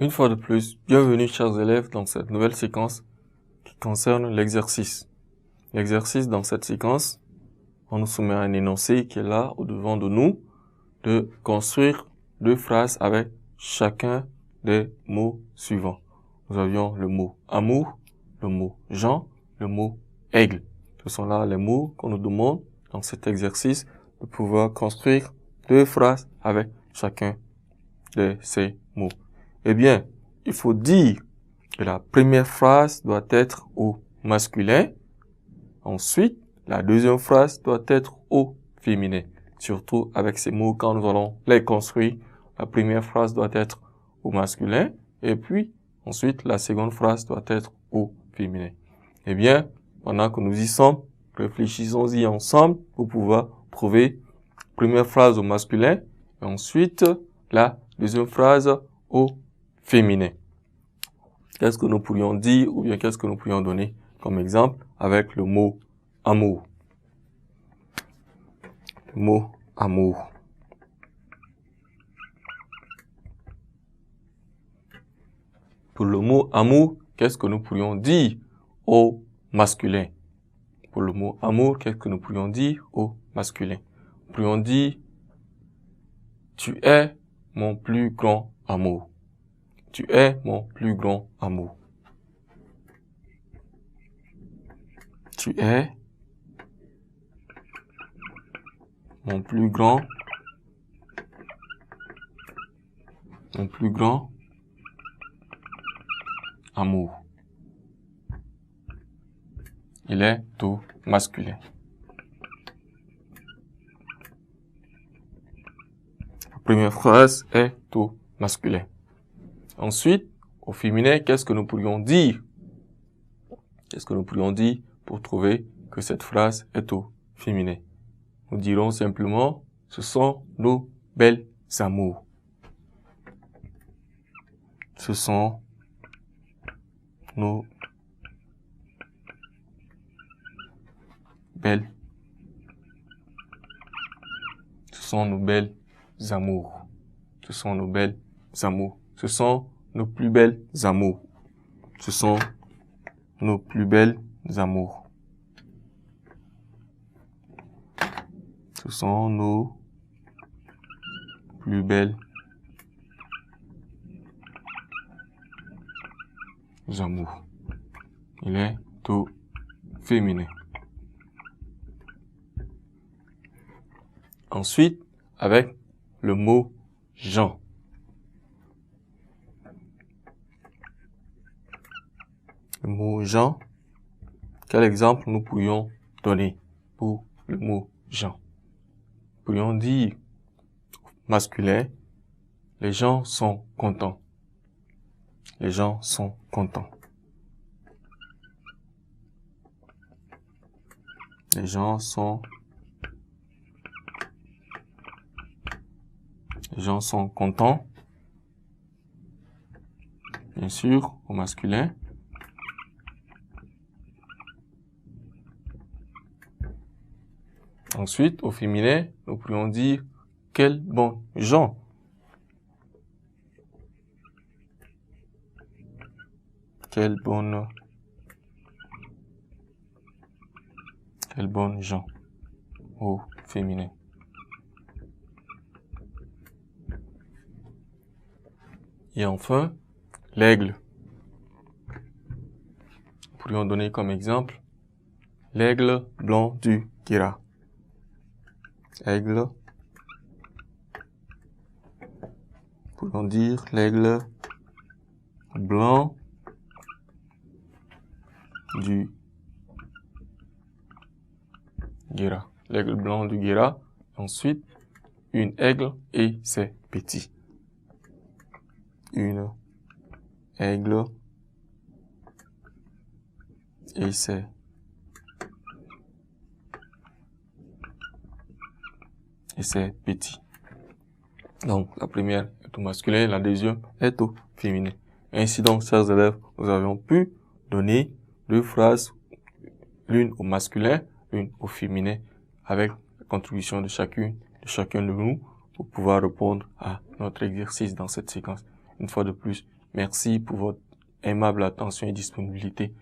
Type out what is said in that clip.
Une fois de plus, bienvenue chers élèves dans cette nouvelle séquence qui concerne l'exercice. L'exercice dans cette séquence, on nous soumet un énoncé qui est là au devant de nous, de construire deux phrases avec chacun des mots suivants. Nous avions le mot amour, le mot Jean, le mot aigle. Ce sont là les mots qu'on nous demande dans cet exercice de pouvoir construire deux phrases avec chacun de ces mots. Eh bien, il faut dire que la première phrase doit être au masculin. Ensuite, la deuxième phrase doit être au féminin. Surtout avec ces mots, quand nous allons les construire, la première phrase doit être au masculin. Et puis, ensuite, la seconde phrase doit être au féminin. Eh bien, pendant que nous y sommes, réfléchissons-y ensemble pour pouvoir trouver la première phrase au masculin et ensuite la deuxième phrase au féminin. Qu'est-ce que nous pourrions dire ou bien qu'est-ce que nous pourrions donner comme exemple avec le mot amour? Le mot amour. Pour le mot amour, qu'est-ce que nous pourrions dire au masculin? Pour le mot amour, qu'est-ce que nous pourrions dire au masculin? Nous pourrions dire « Tu es mon plus grand amour ». Tu es mon plus grand amour. Tu es mon plus grand amour. Il est au masculin. La première phrase est au masculin. Ensuite, au féminin, qu'est-ce que nous pourrions dire? Qu'est-ce que nous pourrions dire pour trouver que cette phrase est au féminin? Nous dirons simplement, ce sont nos belles amours. Ce sont nos belles amours. Ce sont nos belles amours. Ce sont nos plus belles amours. Ce sont nos plus belles amours. Ce sont nos plus belles amours. Il est au féminin. Ensuite, avec le mot Jean. Le mot Jean, quel exemple nous pourrions donner pour le mot Jean? Nous pourrions dire masculin, les gens sont contents. Les gens sont contents. Les gens sont contents. Bien sûr, au masculin. Ensuite, au féminin, nous pourrions dire quels bons gens. Quelles bonnes gens au féminin. Et enfin, l'aigle. Nous pourrions donner comme exemple l'aigle blanc du Guéra. Aigle. Nous pourrions dire l'aigle blanc du Guéra. L'aigle blanc du Guéra. Ensuite, une aigle et ses petits. Une aigle et ses petits. Donc, la première est au masculin, la deuxième est au féminin. Ainsi donc, chers élèves, nous avions pu donner deux phrases, l'une au masculin, l'une au féminin, avec la contribution de chacun de nous pour pouvoir répondre à notre exercice dans cette séquence. Une fois de plus, Merci pour votre aimable attention et disponibilité.